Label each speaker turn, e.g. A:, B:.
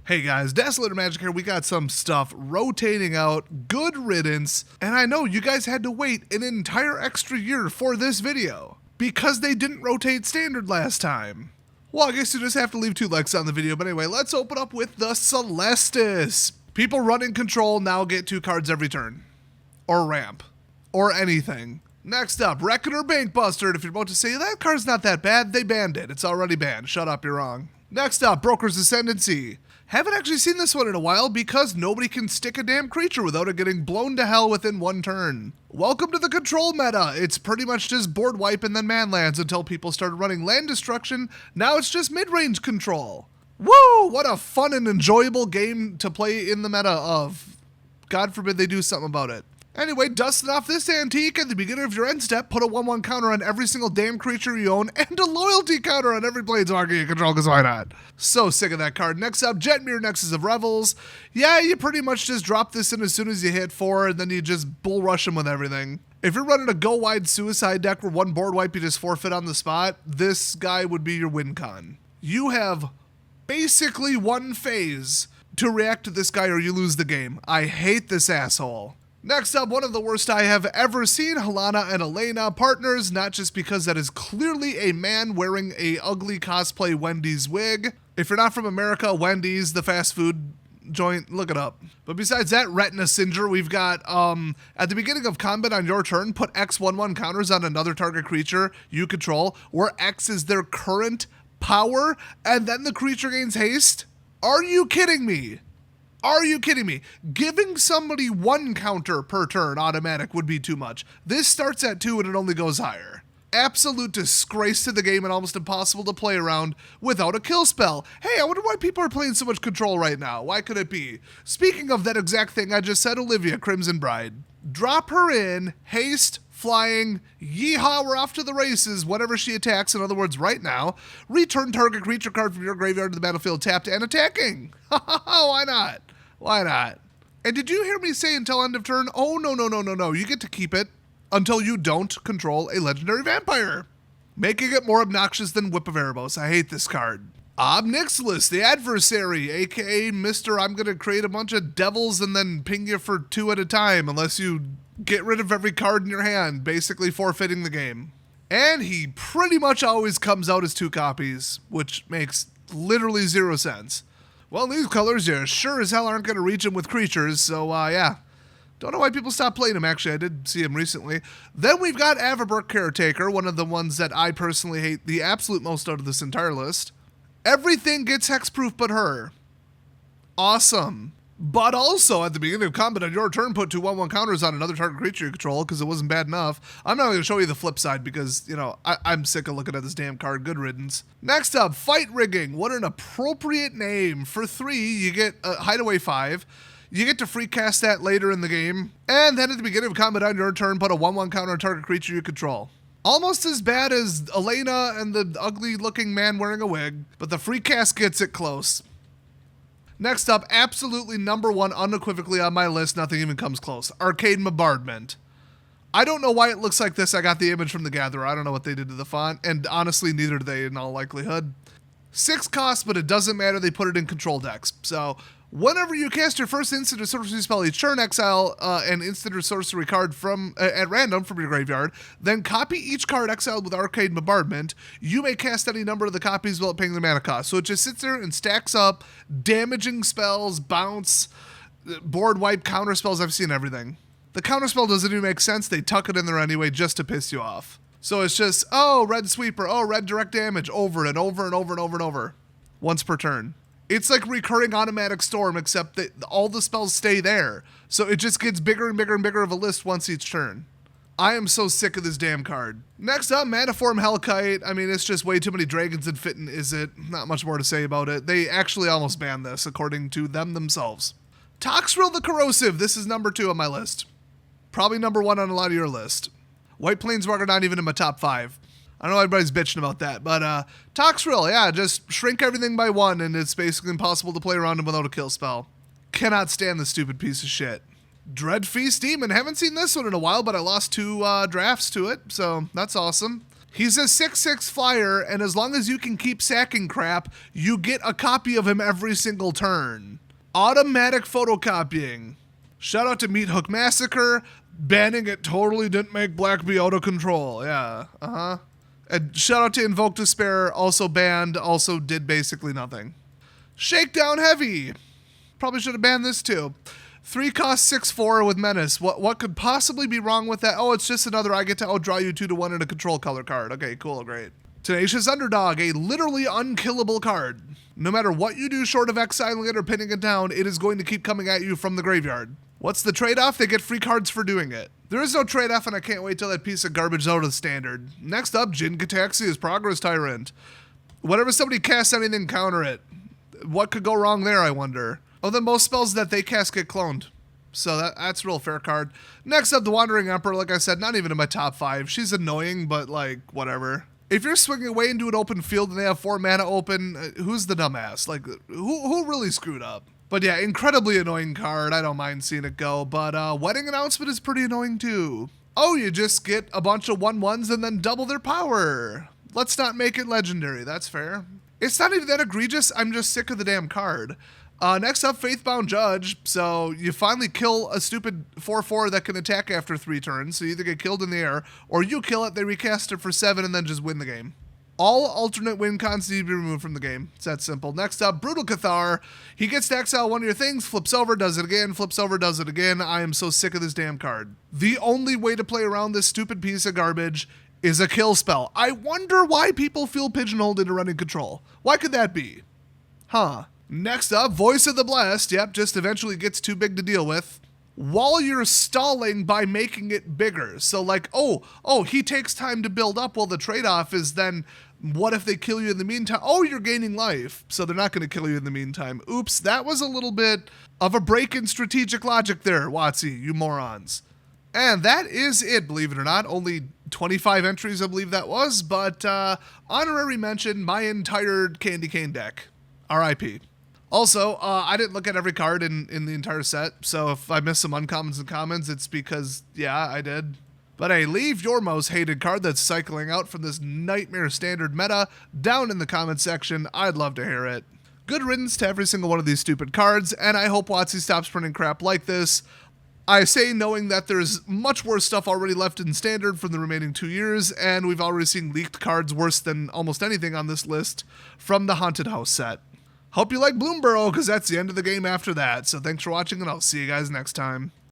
A: Hey guys, Desolator Magic here. We got some stuff rotating out, good riddance, and I know you guys had to wait an entire extra year for this video because they didn't rotate standard last time. Well, I guess you just have to leave 2 likes on the video, but anyway, let's open up with the Celestis. People running control now get 2 cards every turn. Or ramp. Or anything. Next up, Reckoner Bankbuster. If you're about to say, that card's not that bad, they banned it. It's already banned. Shut up, you're wrong. Next up, Broker's Ascendancy. Haven't actually seen this one in a while because nobody can stick a damn creature without it getting blown to hell within 1 turn. Welcome to the control meta. It's pretty much just board wipe and then man lands until people started running land destruction. Now it's just mid-range control. Woo! What a fun and enjoyable game to play in the meta of. God forbid they do something about it. Anyway, dusting off this antique at the beginning of your end step, put a 1/1 counter on every single damn creature you own, and a loyalty counter on every Planeswalker you control, because why not? So sick of that card. Next up, Jetmir Nexus of Revels. Yeah, you pretty much just drop this in as soon as you hit 4, and then you just bull rush them with everything. If you're running a go-wide suicide deck where 1 board wipe you just forfeit on the spot, this guy would be your win con. You have basically 1 phase to react to this guy or you lose the game. I hate this asshole. Next up, one of the worst I have ever seen, Helana and Elena, partners, not just because that is clearly a man wearing a ugly cosplay Wendy's wig. If you're not from America, Wendy's, the fast food joint, look it up. But besides that, Retina Singer, we've got, at the beginning of combat on your turn, put X 1/1 counters on another target creature you control, where X is their current power, and then the creature gains haste? Are you kidding me? Are you kidding me? Giving somebody 1 counter per turn automatic would be too much. This starts at 2 and it only goes higher. Absolute disgrace to the game and almost impossible to play around without a kill spell. Hey, I wonder why people are playing so much control right now. Why could it be? Speaking of that exact thing I just said, Olivia, Crimson Bride. Drop her in, haste, flying, yeehaw, we're off to the races whenever she attacks. In other words, right now, return target creature card from your graveyard to the battlefield tapped and attacking. Why not? Why not? And did you hear me say until end of turn? Oh, no. You get to keep it until you don't control a legendary vampire. Making it more obnoxious than Whip of Erebos. I hate this card. Obnixilis, the adversary, aka Mr. I'm going to create a bunch of devils and then ping you for 2 at a time unless you get rid of every card in your hand, basically forfeiting the game. And he pretty much always comes out as 2 copies, which makes literally 0 sense. Well, in these colors, you sure as hell aren't going to reach him with creatures, so yeah. Don't know why people stopped playing him, actually. I did see him recently. Then we've got Avaburk Caretaker, one of the ones that I personally hate the absolute most out of this entire list. Everything gets hexproof but her. Awesome. But also, at the beginning of combat on your turn, put 2 1/1 counters on another target creature you control because it wasn't bad enough. I'm not going to show you the flip side because, you know, I'm sick of looking at this damn card. Good riddance. Next up, Fight Rigging. What an appropriate name. For 3, you get a Hideaway 5. You get to free cast that later in the game. And then at the beginning of combat on your turn, put a 1/1 counter on target creature you control. Almost as bad as Elena and the ugly-looking man wearing a wig, but the free cast gets it close. Next up, absolutely number 1 unequivocally on my list, nothing even comes close. Arcade Bombardment. I don't know why it looks like this. I got the image from the Gatherer. I don't know what they did to the font, and honestly, neither do they in all likelihood. 6 costs, but it doesn't matter. They put it in control decks. So whenever you cast your first instant or sorcery spell each turn, exile an instant or sorcery card from at random from your graveyard, then copy each card exiled with Arcade Bombardment. You may cast any number of the copies without paying the mana cost. So it just sits there and stacks up damaging spells, bounce, board wipe, counter spells. I've seen everything. The counter spell doesn't even make sense. They tuck it in there anyway just to piss you off. So it's just, oh, red sweeper, oh, red direct damage, over and over and over and over and over. Once per turn. It's like recurring automatic storm, except that all the spells stay there. So it just gets bigger and bigger and bigger of a list once each turn. I am so sick of this damn card. Next up, Manaform Hellkite. I mean, it's just way too many dragons in Fitting, is it? Not much more to say about it. They actually almost banned this, according to them themselves. Toxrill the Corrosive. This is number 2 on my list. Probably number 1 on a lot of your list. White Planeswalker not even in my top 5. I know everybody's bitching about that, but Toxrill, yeah, just shrink everything by 1, and it's basically impossible to play around him without a kill spell. Cannot stand this stupid piece of shit. Dreadfeast Demon, haven't seen this one in a while, but I lost 2 drafts to it, so that's awesome. He's a 6/6 flyer, and as long as you can keep sacking crap, you get a copy of him every single turn. Automatic photocopying. Shout out to Meat Hook Massacre. Banning it totally didn't make Black be out of control. Yeah, And shout out to Invoke Despair, also banned, also did basically nothing. Shakedown Heavy. Probably should have banned this too. 3 cost 6/4 with Menace. What could possibly be wrong with that? Oh, it's just another I get to outdraw you 2/1 in a control color card. Okay, cool, great. Tenacious Underdog, a literally unkillable card. No matter what you do short of exiling it or pinning it down, it is going to keep coming at you from the graveyard. What's the trade-off? They get free cards for doing it. There is no trade-off, and I can't wait till that piece of garbage is out of the standard. Next up, Jin Gataxia's Progress Tyrant. Whenever somebody casts anything, counter it. What could go wrong there, I wonder? Oh, then most spells that they cast get cloned. So that's a real fair card. Next up, the Wandering Emperor. Like I said, not even in my top 5. She's annoying, but like, whatever. If you're swinging away into an open field and they have 4 mana open, who's the dumbass? Like, who really screwed up? But yeah, incredibly annoying card. I don't mind seeing it go. But Wedding Announcement is pretty annoying too. Oh, you just get a bunch of 1/1s and then double their power. Let's not make it legendary. That's fair. It's not even that egregious. I'm just sick of the damn card. Next up, Faithbound Judge. So you finally kill a stupid 4/4 that can attack after 3 turns. So you either get killed in the air, or you kill it, they recast it for 7, and then just win the game. All alternate win cons need to be removed from the game. It's that simple. Next up, Brutal Cathar. He gets to exile one of your things, flips over, does it again, flips over, does it again. I am so sick of this damn card. The only way to play around this stupid piece of garbage is a kill spell. I wonder why people feel pigeonholed into running control. Why could that be? Huh. Next up, Voice of the Blessed. Yep, just eventually gets too big to deal with. While you're stalling by making it bigger. So like, oh, he takes time to build up. Well, the trade-off is then, what if they kill you in the meantime? Oh, you're gaining life. So they're not going to kill you in the meantime. Oops, that was a little bit of a break in strategic logic there, WotC, you morons. And that is it, believe it or not. Only 25 entries, I believe that was. But honorary mention, my entire Candy Cane deck. RIP. Also, I didn't look at every card in the entire set, so if I missed some uncommons and commons, it's because, yeah, I did. But hey, leave your most hated card that's cycling out from this nightmare standard meta down in the comment section. I'd love to hear it. Good riddance to every single one of these stupid cards, and I hope WotC stops printing crap like this. I say knowing that there's much worse stuff already left in standard from the remaining 2 years, and we've already seen leaked cards worse than almost anything on this list from the Haunted House set. Hope you like Bloomborough, because that's the end of the game after that. So thanks for watching, and I'll see you guys next time.